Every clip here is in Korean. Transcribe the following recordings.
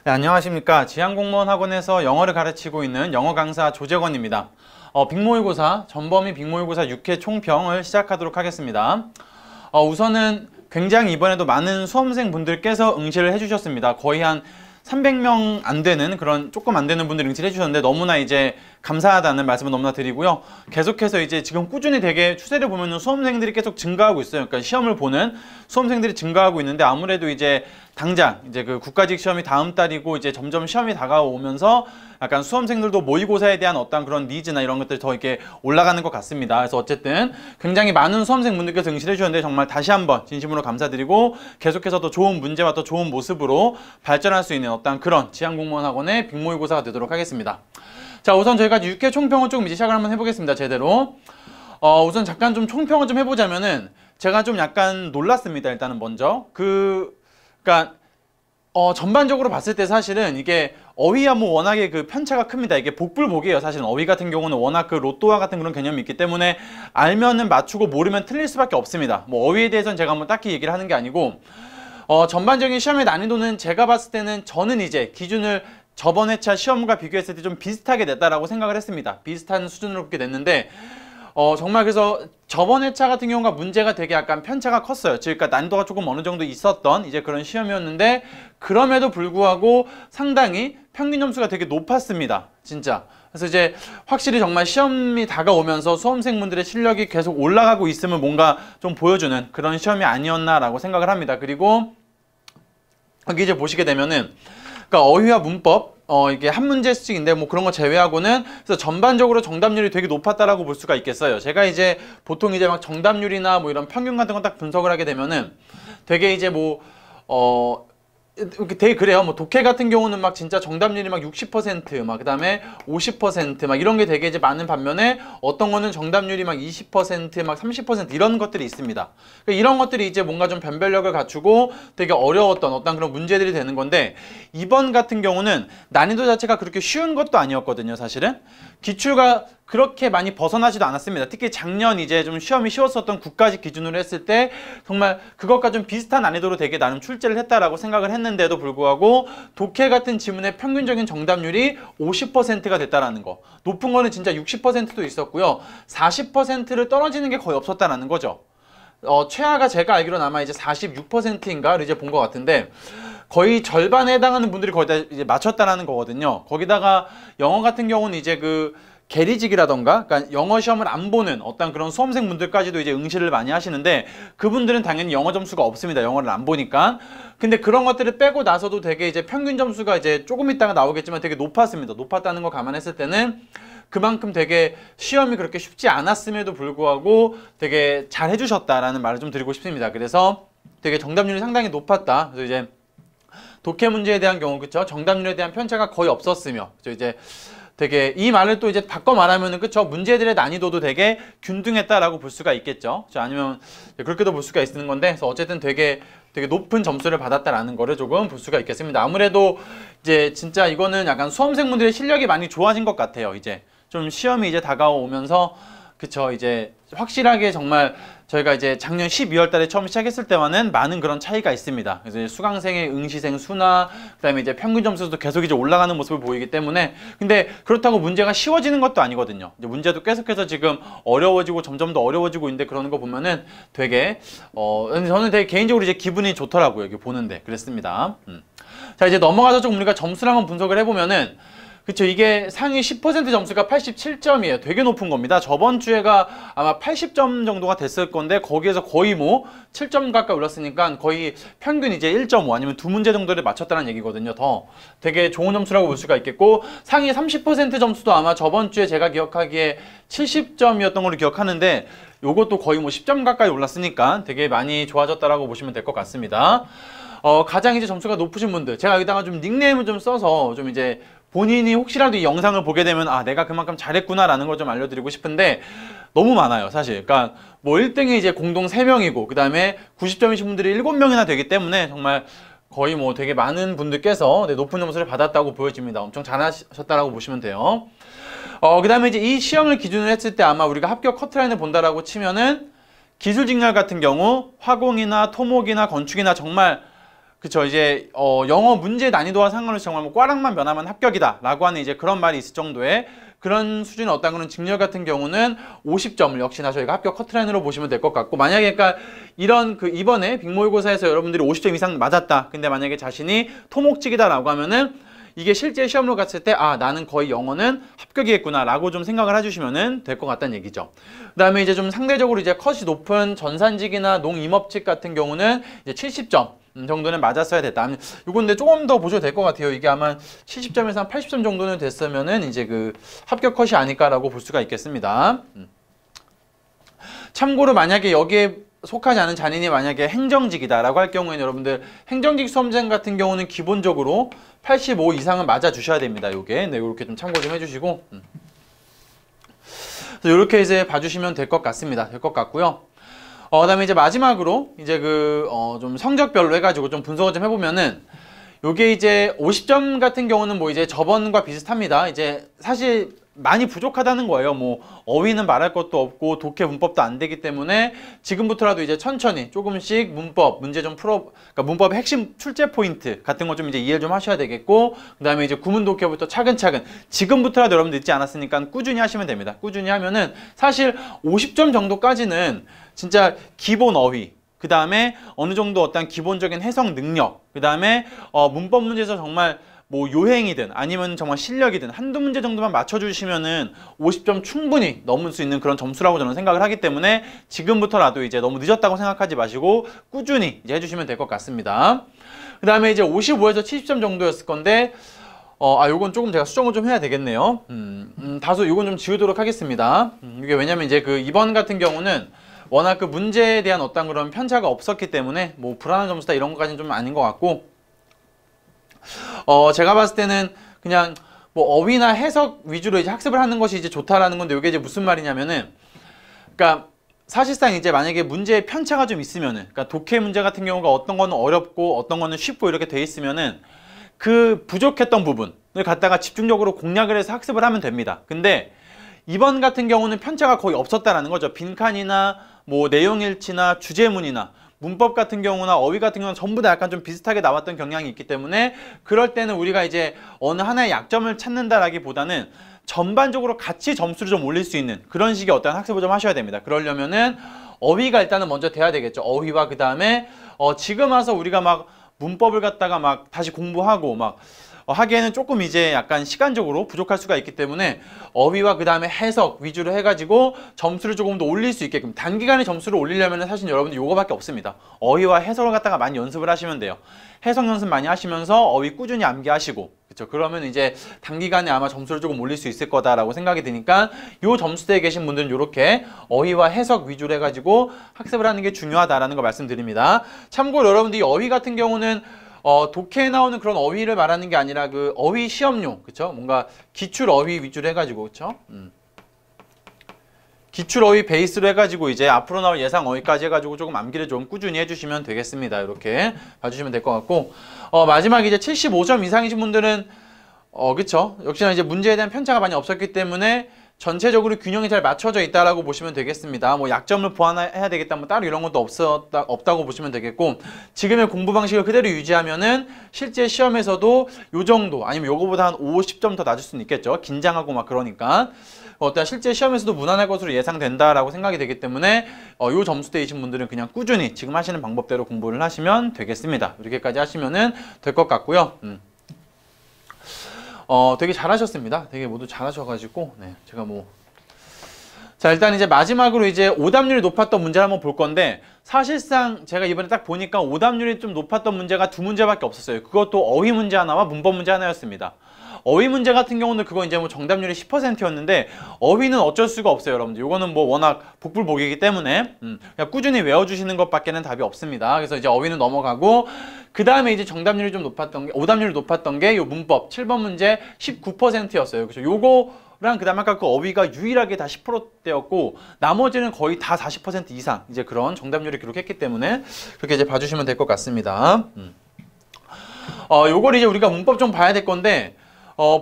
네, 안녕하십니까. 지향공무원학원에서 영어를 가르치고 있는 영어 강사 조재권입니다. 빅모의고사, 전범위 빅모의고사 6회 총평을 시작하도록 하겠습니다. 우선은 굉장히 이번에도 많은 수험생분들께서 응시를 해주셨습니다. 거의 한 300명 안 되는 그런 조금 안 되는 분들이 응시를 해주셨는데 너무나 이제 감사하다는 말씀을 너무나 드리고요. 계속해서 이제 지금 꾸준히 되게 추세를 보면은 수험생들이 계속 증가하고 있어요. 그러니까 시험을 보는 수험생들이 증가하고 있는데 아무래도 이제 당장 이제 그 국가직 시험이 다음 달이고 이제 점점 시험이 다가오면서 약간 수험생들도 모의고사에 대한 어떤 그런 니즈나 이런 것들이 더 이렇게 올라가는 것 같습니다. 그래서 어쨌든 굉장히 많은 수험생분들께서 응시를 해주셨는데 정말 다시 한번 진심으로 감사드리고 계속해서 더 좋은 문제와 더 좋은 모습으로 발전할 수 있는 어떤 그런 지향공무원학원의 빅모의고사가 되도록 하겠습니다. 자, 우선 저희가 6회 총평을 조금 이제 시작을 한번 해보겠습니다. 제대로. 우선 잠깐 좀 총평을 좀 해보자면은 제가 좀 약간 놀랐습니다. 일단은 먼저 그러니까 전반적으로 봤을 때 사실은 이게 어휘야 뭐 워낙에 그 편차가 큽니다. 이게 복불복이에요. 사실은 어휘 같은 경우는 워낙 그 로또와 같은 그런 개념이 있기 때문에 알면은 맞추고 모르면 틀릴 수밖에 없습니다. 뭐 어휘에 대해서는 제가 뭐 딱히 얘기를 하는 게 아니고 전반적인 시험의 난이도는 제가 봤을 때는 저는 이제 기준을 저번 회차 시험과 비교했을 때 좀 비슷하게 냈다라고 생각을 했습니다. 비슷한 수준으로 그렇게 냈는데 정말 그래서 저번 회차 같은 경우가 문제가 되게 약간 편차가 컸어요. 즉, 그러니까 난이도가 조금 어느 정도 있었던 이제 그런 시험이었는데 그럼에도 불구하고 상당히 평균 점수가 되게 높았습니다. 진짜. 그래서 이제 확실히 정말 시험이 다가오면서 수험생분들의 실력이 계속 올라가고 있음을 뭔가 좀 보여주는 그런 시험이 아니었나라고 생각을 합니다. 그리고 여기 이제 보시게 되면은 그러니까 어휘와 문법 이게 한 문제씩인데 뭐 그런 거 제외하고는 그래서 전반적으로 정답률이 되게 높았다라고 볼 수가 있겠어요. 제가 이제 보통 이제 막 정답률이나 뭐 이런 평균 같은 거 딱 분석을 하게 되면은 되게 이제 뭐 되게 그래요. 뭐 독해 같은 경우는 막 진짜 정답률이 막 60% 막 그다음에 50% 막 이런 게 되게 이제 많은 반면에 어떤 거는 정답률이 막 20% 막 30% 이런 것들이 있습니다. 그러니까 이런 것들이 이제 뭔가 좀 변별력을 갖추고 되게 어려웠던 어떤 그런 문제들이 되는 건데 이번 같은 경우는 난이도 자체가 그렇게 쉬운 것도 아니었거든요. 사실은 기출가 그렇게 많이 벗어나지도 않았습니다. 특히 작년 이제 좀 시험이 쉬웠었던 국가직 기준으로 했을 때 정말 그것과 좀 비슷한 난이도로 되게 나름 출제를 했다라고 생각을 했는데도 불구하고 독해 같은 지문의 평균적인 정답률이 50%가 됐다라는 거. 높은 거는 진짜 60%도 있었고요. 40%를 떨어지는 게 거의 없었다라는 거죠. 최하가 제가 알기로는 아마 이제 46%인가를 이제 본 것 같은데 거의 절반에 해당하는 분들이 거의 다 이제 맞췄다라는 거거든요. 거기다가 영어 같은 경우는 이제 그 계리직이라던가 그러니까 영어 시험을 안 보는 어떤 그런 수험생분들까지도 이제 응시를 많이 하시는데 그분들은 당연히 영어 점수가 없습니다. 영어를 안 보니까. 근데 그런 것들을 빼고 나서도 되게 이제 평균 점수가 이제 조금 있다가 나오겠지만 되게 높았습니다. 높았다는 거 감안했을 때는 그만큼 되게 시험이 그렇게 쉽지 않았음에도 불구하고 되게 잘 해주셨다라는 말을 좀 드리고 싶습니다. 그래서 되게 정답률이 상당히 높았다. 그래서 이제 독해 문제에 대한 경우 그쵸? 정답률에 대한 편차가 거의 없었으며 그쵸? 이제 되게 이 말을 또 이제 바꿔 말하면은 그쵸? 문제들의 난이도도 되게 균등했다라고 볼 수가 있겠죠. 그쵸? 아니면 그렇게도 볼 수가 있는 건데 그래서 어쨌든 되게 높은 점수를 받았다라는 거를 조금 볼 수가 있겠습니다. 아무래도 이제 진짜 이거는 약간 수험생분들의 실력이 많이 좋아진 것 같아요. 이제 좀 시험이 이제 다가오면서 그쵸? 이제 확실하게 정말 저희가 이제 작년 12월 달에 처음 시작했을 때와는 많은 그런 차이가 있습니다. 그래서 수강생의 응시생 수나 그다음에 이제 평균 점수도 계속 이제 올라가는 모습을 보이기 때문에 근데 그렇다고 문제가 쉬워지는 것도 아니거든요. 이제 문제도 계속해서 지금 어려워지고 점점 더 어려워지고 있는데 그러는 거 보면은 되게 저는 되게 개인적으로 이제 기분이 좋더라고요. 여기 보는데 그랬습니다. 자, 이제 넘어가서 좀 우리가 점수를 한번 분석을 해보면은 그쵸, 이게 상위 10% 점수가 87점이에요. 되게 높은 겁니다. 저번 주에가 아마 80점 정도가 됐을 건데 거기에서 거의 뭐 7점 가까이 올랐으니까 거의 평균 이제 1.5 아니면 두 문제 정도를 맞췄다는 얘기거든요. 더 되게 좋은 점수라고 볼 수가 있겠고 상위 30% 점수도 아마 저번 주에 제가 기억하기에 70점이었던 걸로 기억하는데 요것도 거의 뭐 10점 가까이 올랐으니까 되게 많이 좋아졌다라고 보시면 될 것 같습니다. 가장 이제 점수가 높으신 분들 제가 여기다가 좀 닉네임을 좀 써서 좀 이제 본인이 혹시라도 이 영상을 보게 되면 아 내가 그만큼 잘했구나 라는 걸 좀 알려드리고 싶은데 너무 많아요 사실. 그러니까 뭐 1등이 이제 공동 3명이고 그 다음에 90점이신 분들이 7명이나 되기 때문에 정말 거의 뭐 되게 많은 분들께서 높은 점수를 받았다고 보여집니다. 엄청 잘하셨다라고 보시면 돼요. 그 다음에 이제 이 시험을 기준으로 했을 때 아마 우리가 합격 커트라인을 본다라고 치면은 기술직렬 같은 경우 화공이나 토목이나 건축이나 정말 그쵸. 이제 영어 문제 난이도와 상관없이 정말 뭐 꽈락만 면하면 합격이다라고 하는 이제 그런 말이 있을 정도의 그런 수준의 어떤 그런 직렬 같은 경우는 50점을 역시나 저희가 합격 커트라인으로 보시면 될 것 같고, 만약에 그러니까 이런 그 이번에 빅모의고사에서 여러분들이 50점 이상 맞았다. 근데 만약에 자신이 토목직이다라고 하면은 이게 실제 시험으로 갔을 때 아, 나는 거의 영어는 합격이겠구나 라고 좀 생각을 해주시면 될 것 같다는 얘기죠. 그 다음에 이제 좀 상대적으로 이제 컷이 높은 전산직이나 농임업직 같은 경우는 이제 70점 정도는 맞았어야 됐다. 이건 근데 조금 더 보셔도 될 것 같아요. 이게 아마 70점에서 한 80점 정도는 됐으면은 이제 그 합격 컷이 아닐까라고 볼 수가 있겠습니다. 참고로 만약에 여기에 속하지 않은 잔인이 만약에 행정직이다라고 할 경우에는 여러분들 행정직 수험생 같은 경우는 기본적으로 85 이상은 맞아 주셔야 됩니다. 요게 네, 요렇게 좀 참고 좀 해주시고 요렇게 이제 봐주시면 될 것 같습니다. 될 것 같고요. 그다음에 이제 마지막으로 이제 좀 성적별로 해가지고 좀 분석을 좀 해보면은 요게 이제 50점 같은 경우는 뭐 이제 저번과 비슷합니다. 이제 사실 많이 부족하다는 거예요. 뭐 어휘는 말할 것도 없고 독해 문법도 안 되기 때문에 지금부터라도 이제 천천히 조금씩 문법 문제 좀 그러니까 문법의 핵심 출제 포인트 같은 거 좀 이제 이해를 좀 하셔야 되겠고, 그다음에 이제 구문 독해부터 차근차근 지금부터라도 여러분 늦지 않았으니까 꾸준히 하시면 됩니다. 꾸준히 하면은 사실 50점 정도까지는 진짜 기본 어휘, 그 다음에 어느 정도 어떤 기본적인 해석 능력, 그 다음에 문법 문제에서 정말 뭐 요행이든 아니면 정말 실력이든 한두 문제 정도만 맞춰주시면은 50점 충분히 넘을 수 있는 그런 점수라고 저는 생각을 하기 때문에 지금부터라도 이제 너무 늦었다고 생각하지 마시고 꾸준히 이제 해주시면 될 것 같습니다. 그 다음에 이제 55에서 70점 정도였을 건데 요건 조금 제가 수정을 좀 해야 되겠네요. 다소 요건 좀 지우도록 하겠습니다. 이게 왜냐면 이제 그 이번 같은 경우는 워낙 그 문제에 대한 어떤 그런 편차가 없었기 때문에 뭐 불안한 점수다 이런 것까지는 좀 아닌 것 같고, 제가 봤을 때는 그냥 뭐 어휘나 해석 위주로 이제 학습을 하는 것이 이제 좋다라는 건데, 이게 이제 무슨 말이냐면은, 그러니까 사실상 이제 만약에 문제의 편차가 좀 있으면은, 그러니까 독해 문제 같은 경우가 어떤 거는 어렵고 어떤 거는 쉽고 이렇게 돼 있으면은 그 부족했던 부분을 갖다가 집중적으로 공략을 해서 학습을 하면 됩니다. 근데 이번 같은 경우는 편차가 거의 없었다라는 거죠. 빈칸이나 뭐 내용일치나 주제문이나 문법 같은 경우나 어휘 같은 경우는 전부 다 약간 좀 비슷하게 나왔던 경향이 있기 때문에 그럴 때는 우리가 이제 어느 하나의 약점을 찾는다라기보다는 전반적으로 같이 점수를 좀 올릴 수 있는 그런 식의 어떤 학습을 좀 하셔야 됩니다. 그러려면은 어휘가 일단은 먼저 돼야 되겠죠. 어휘와 그 다음에 지금 와서 우리가 막 문법을 갖다가 막 다시 공부하고 막 하기에는 조금 이제 약간 시간적으로 부족할 수가 있기 때문에 어휘와 그 다음에 해석 위주로 해가지고 점수를 조금 더 올릴 수 있게끔, 단기간에 점수를 올리려면 사실 여러분들 요거밖에 없습니다. 어휘와 해석을 갖다가 많이 연습을 하시면 돼요. 해석 연습 많이 하시면서 어휘 꾸준히 암기하시고, 그렇죠? 그러면 이제 단기간에 아마 점수를 조금 올릴 수 있을 거다라고 생각이 드니까 요 점수대에 계신 분들은 요렇게 어휘와 해석 위주로 해가지고 학습을 하는 게 중요하다라는 거 말씀드립니다. 참고로 여러분들이 어휘 같은 경우는 독해에 나오는 그런 어휘를 말하는 게 아니라 그 어휘 시험용, 그쵸? 뭔가 기출 어휘 위주로 해가지고, 그쵸? 기출 어휘 베이스로 해가지고 이제 앞으로 나올 예상 어휘까지 해가지고 조금 암기를 좀 꾸준히 해주시면 되겠습니다. 이렇게 봐주시면 될 것 같고, 마지막에 이제 75점 이상이신 분들은, 그쵸? 역시나 이제 문제에 대한 편차가 많이 없었기 때문에 전체적으로 균형이 잘 맞춰져 있다라고 보시면 되겠습니다. 뭐 약점을 보완해야 되겠다, 뭐 따로 이런 것도 없다고 보시면 되겠고, 지금의 공부 방식을 그대로 유지하면은 실제 시험에서도 요 정도 아니면 요거보다 한 50점 더 낮을 수는 있겠죠. 긴장하고 막 그러니까. 어떤 실제 시험에서도 무난할 것으로 예상된다라고 생각이 되기 때문에 요 점수대이신 분들은 그냥 꾸준히 지금 하시는 방법대로 공부를 하시면 되겠습니다. 이렇게까지 하시면은 될 것 같고요. 되게 잘하셨습니다. 되게 모두 잘하셔가지고, 네, 제가 뭐. 자, 일단 이제 마지막으로 이제 오답률이 높았던 문제를 한번 볼 건데, 사실상 제가 이번에 딱 보니까 오답률이 좀 높았던 문제가 두 문제밖에 없었어요. 그것도 어휘 문제 하나와 문법 문제 하나였습니다. 어휘 문제 같은 경우는 그거 이제 뭐 정답률이 10%였는데, 어휘는 어쩔 수가 없어요, 여러분들. 이거는 뭐 워낙 복불복이기 때문에, 그냥 꾸준히 외워주시는 것밖에는 답이 없습니다. 그래서 이제 어휘는 넘어가고, 그 다음에 이제 정답률이 좀 높았던 게, 오답률이 높았던 게 요 문법 7번 문제 19%였어요. 그래서 요거랑 그 다음에 아까 그 어휘가 유일하게 다 10%대였고, 나머지는 거의 다 40% 이상 이제 그런 정답률을 기록했기 때문에 그렇게 이제 봐주시면 될 것 같습니다. 요걸 이제 우리가 문법 좀 봐야 될 건데,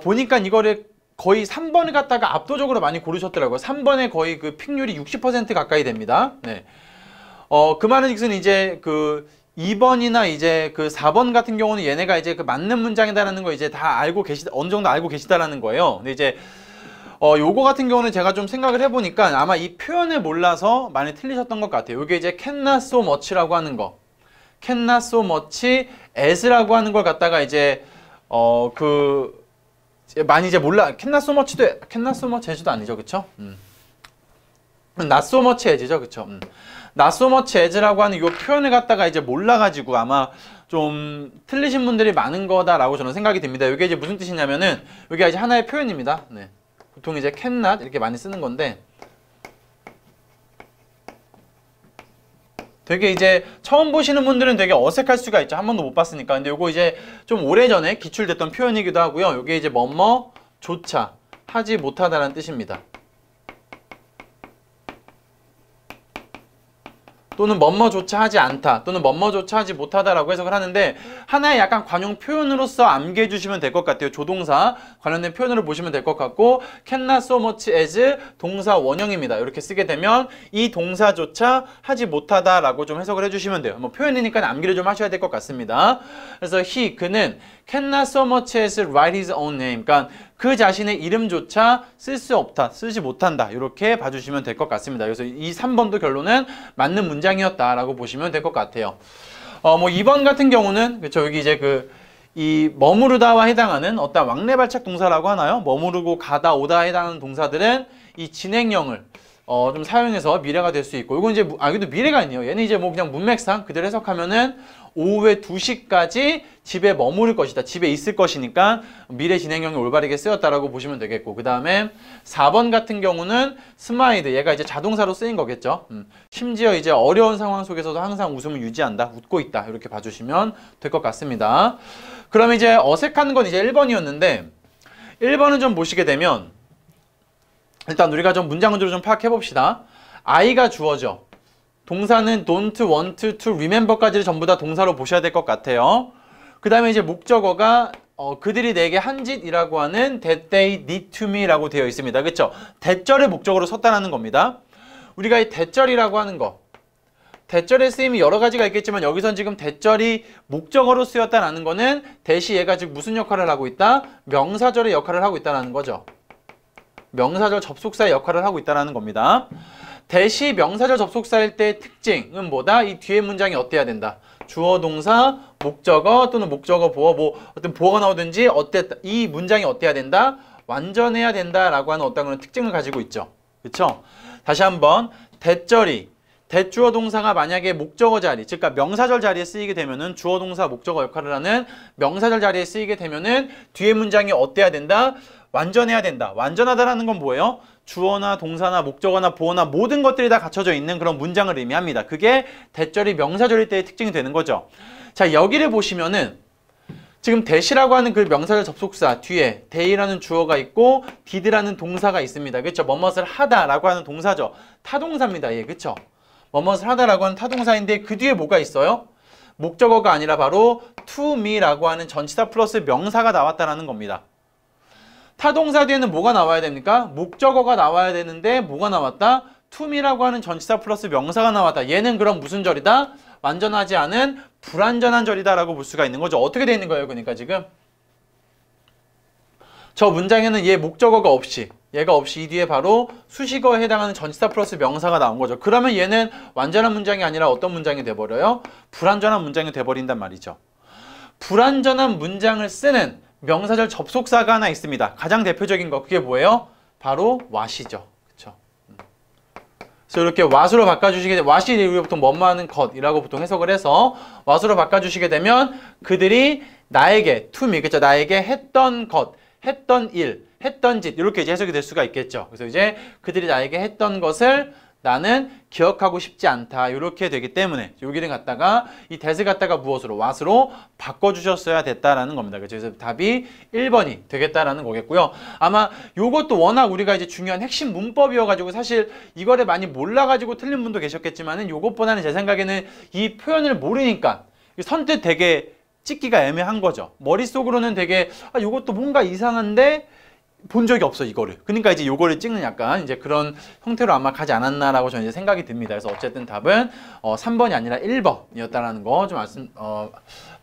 보니까 이거를 거의 3번을 갖다가 압도적으로 많이 고르셨더라고요. 3번에 거의 그 픽률이 60% 가까이 됩니다. 네. 그 말은 즉슨 이제 그 2번이나 이제 그 4번 같은 경우는 얘네가 이제 그 맞는 문장이다라는 거 이제 다 알고 어느 정도 알고 계시다라는 거예요. 근데 이제 요거 같은 경우는 제가 좀 생각을 해보니까 아마 이 표현을 몰라서 많이 틀리셨던 것 같아요. 이게 이제 can not so much라고 하는 거, can not so much as라고 하는 걸 갖다가 이제 많이 이제 몰라. can not so much도 can not so much as도 아니죠, 그쵸? not so much as죠, 그쵸? not so much as라고 하는 이 표현을 갖다가 이제 몰라가지고 아마 좀 틀리신 분들이 많은 거다라고 저는 생각이 듭니다. 이게 이제 무슨 뜻이냐면은 이게 이제 하나의 표현입니다. 네. 보통 이제 cannot 이렇게 많이 쓰는 건데 되게 이제 처음 보시는 분들은 되게 어색할 수가 있죠. 한 번도 못 봤으니까. 근데 요거 이제 좀 오래전에 기출됐던 표현이기도 하고요. 요게 이제 뭐뭐조차 하지 못하다라는 뜻입니다. 또는 뭐뭐조차 하지 않다 또는 뭐뭐조차 하지 못하다라고 해석을 하는데 하나의 약간 관용 표현으로서 암기해 주시면 될 것 같아요. 조동사 관련된 표현으로 보시면 될 것 같고 can not so much as 동사 원형입니다. 이렇게 쓰게 되면 이 동사조차 하지 못하다라고 좀 해석을 해주시면 돼요. 뭐 표현이니까 암기를 좀 하셔야 될 것 같습니다. 그래서 그는 can not so much as write his own name. 그러니까 그 자신의 이름조차 쓸 수 없다, 쓰지 못한다. 이렇게 봐주시면 될 것 같습니다. 그래서 이 3번도 결론은 맞는 문장이었다라고 보시면 될 것 같아요. 뭐 2번 같은 경우는 그렇죠. 여기 이제 이 머무르다와 해당하는 어떤 왕래발착 동사라고 하나요? 머무르고 가다 오다에 해당하는 동사들은 이 진행형을 좀 사용해서 미래가 될 수 있고 이건 이제 여기도 미래가 아니에요. 얘는 이제 뭐 그냥 문맥상 그대로 해석하면은 오후에 2시까지 집에 머무를 것이다. 집에 있을 것이니까 미래 진행형이 올바르게 쓰였다라고 보시면 되겠고 그 다음에 4번 같은 경우는 스마일드 얘가 이제 자동사로 쓰인 거겠죠. 심지어 이제 어려운 상황 속에서도 항상 웃음을 유지한다. 웃고 있다. 이렇게 봐주시면 될 것 같습니다. 그럼 이제 어색한 건 이제 1번이었는데 1번은 좀 보시게 되면 일단 우리가 좀 문장 구조를 좀 파악해 봅시다. I가 주어져. 동사는 don't, want, to, remember까지를 전부 다 동사로 보셔야 될 것 같아요. 그 다음에 이제 목적어가 그들이 내게 한 짓이라고 하는 that they did to me라고 되어 있습니다. 그렇죠? 대절을 목적어로 썼다는 겁니다. 우리가 이 대절이라고 하는 거 대절의 쓰임이 여러 가지가 있겠지만 여기선 지금 대절이 목적어로 쓰였다는 거는 대시 얘가 지금 무슨 역할을 하고 있다? 명사절의 역할을 하고 있다는 거죠. 명사절 접속사의 역할을 하고 있다는 겁니다. 대시 명사절 접속사일 때의 특징은 뭐다? 이 뒤에 문장이 어때야 된다? 주어, 동사, 목적어 또는 목적어, 보어, 뭐 어떤 보어가 나오든지 이 문장이 어때야 된다? 완전해야 된다라고 하는 어떤 그런 특징을 가지고 있죠. 그렇죠? 다시 한번 대절이 대주어 동사가 만약에 목적어 자리, 즉 명사절 자리에 쓰이게 되면은 주어 동사 목적어 역할을 하는 명사절 자리에 쓰이게 되면은 뒤에 문장이 어때야 된다? 완전해야 된다. 완전하다라는 건 뭐예요? 주어나 동사나 목적어나 보어나 모든 것들이 다 갖춰져 있는 그런 문장을 의미합니다. 그게 대절이 명사절일 때의 특징이 되는 거죠. 자, 여기를 보시면은 지금 대시라고 하는 그 명사절 접속사 뒤에 they라는 주어가 있고 did라는 동사가 있습니다. 그렇죠? 뭐뭇을 하다라고 하는 동사죠. 타동사입니다. 예, 그렇죠? 뭐뭇을 하다라고 하는 타동사인데 그 뒤에 뭐가 있어요? 목적어가 아니라 바로 to me라고 하는 전치사 플러스 명사가 나왔다라는 겁니다. 타동사 뒤에는 뭐가 나와야 됩니까? 목적어가 나와야 되는데 뭐가 나왔다? to me라고 하는 전치사 플러스 명사가 나왔다. 얘는 그럼 무슨 절이다? 완전하지 않은 불완전한 절이다라고 볼 수가 있는 거죠. 어떻게 돼 있는 거예요? 그러니까 지금 저 문장에는 얘 목적어가 없이 얘가 없이 이 뒤에 바로 수식어에 해당하는 전치사 플러스 명사가 나온 거죠. 그러면 얘는 완전한 문장이 아니라 어떤 문장이 돼버려요? 불완전한 문장이 돼버린단 말이죠. 불완전한 문장을 쓰는 명사절 접속사가 하나 있습니다. 가장 대표적인 거 그게 뭐예요? 바로 what이죠. 그렇죠? 그래서 이렇게 what으로 바꿔주시게 되면 what이 우리가 보통 뭐뭐하는 것이라고 보통 해석을 해서 what으로 바꿔주시게 되면 그들이 나에게 to me, 그렇죠? 나에게 했던 것, 했던 일, 했던 짓 이렇게 이제 해석이 될 수가 있겠죠. 그래서 이제 그들이 나에게 했던 것을 나는 기억하고 싶지 않다. 이렇게 되기 때문에 여기를 갖다가 이 that을 갖다가 무엇으로? what으로 바꿔주셨어야 됐다라는 겁니다. 그래서 답이 1번이 되겠다라는 거겠고요. 아마 이것도 워낙 우리가 이제 중요한 핵심 문법이어가지고 사실 이거를 많이 몰라가지고 틀린 분도 계셨겠지만은 이것보다는 제 생각에는 이 표현을 모르니까 선뜻 되게 찍기가 애매한 거죠. 머릿속으로는 되게 이것도 뭔가 이상한데 본 적이 없어 이거를. 그러니까 이제 요거를 찍는 약간 이제 그런 형태로 아마 가지 않았나라고 저는 이제 생각이 듭니다. 그래서 어쨌든 답은 3번이 아니라 1번이었다라는 거 좀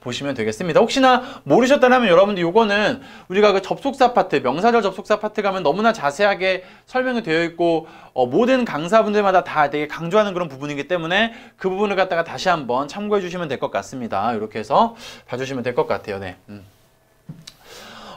보시면 되겠습니다. 혹시나 모르셨다면 여러분들 요거는 우리가 그 접속사 파트, 명사절 접속사 파트 가면 너무나 자세하게 설명이 되어 있고 모든 강사분들마다 다 되게 강조하는 그런 부분이기 때문에 그 부분을 갖다가 다시 한번 참고해 주시면 될 것 같습니다. 이렇게 해서 봐주시면 될 것 같아요. 네.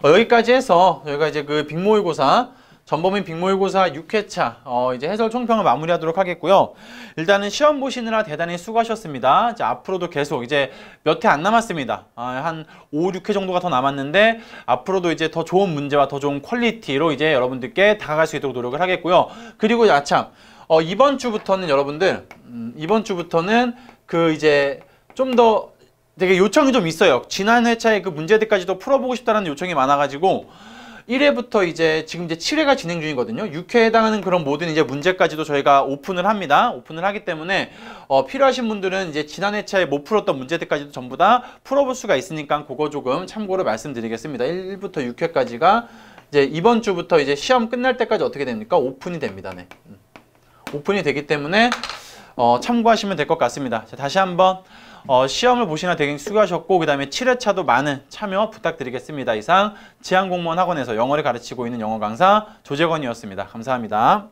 여기까지 해서 저희가 이제 그 빅모의고사 전범인 빅모의고사 6회차 이제 해설 총평을 마무리하도록 하겠고요. 일단은 시험 보시느라 대단히 수고하셨습니다. 이제 앞으로도 계속 이제 몇 회 안 남았습니다. 한 5, 6회 정도가 더 남았는데 앞으로도 이제 더 좋은 문제와 더 좋은 퀄리티로 이제 여러분들께 다가갈 수 있도록 노력을 하겠고요. 그리고 아참 이번 주부터는 여러분들 이번 주부터는 그 이제 좀 더 되게 요청이 좀 있어요. 지난 회차의 그 문제들까지도 풀어보고 싶다는 요청이 많아가지고 1회부터 이제 지금 이제 7회가 진행 중이거든요. 6회에 해당하는 그런 모든 이제 문제까지도 저희가 오픈을 합니다. 오픈을 하기 때문에 필요하신 분들은 이제 지난 회차에 못 풀었던 문제들까지도 전부 다 풀어볼 수가 있으니까 그거 조금 참고로 말씀드리겠습니다. 1부터 6회까지가 이제 이번 주부터 이제 시험 끝날 때까지 어떻게 됩니까? 오픈이 됩니다. 네. 오픈이 되기 때문에 참고하시면 될 것 같습니다. 자, 다시 한번 시험을 보시나 되게 수고하셨고 그 다음에 7회차도 많은 참여 부탁드리겠습니다. 이상 지한공무원 학원에서 영어를 가르치고 있는 영어 강사 조재건이었습니다. 감사합니다.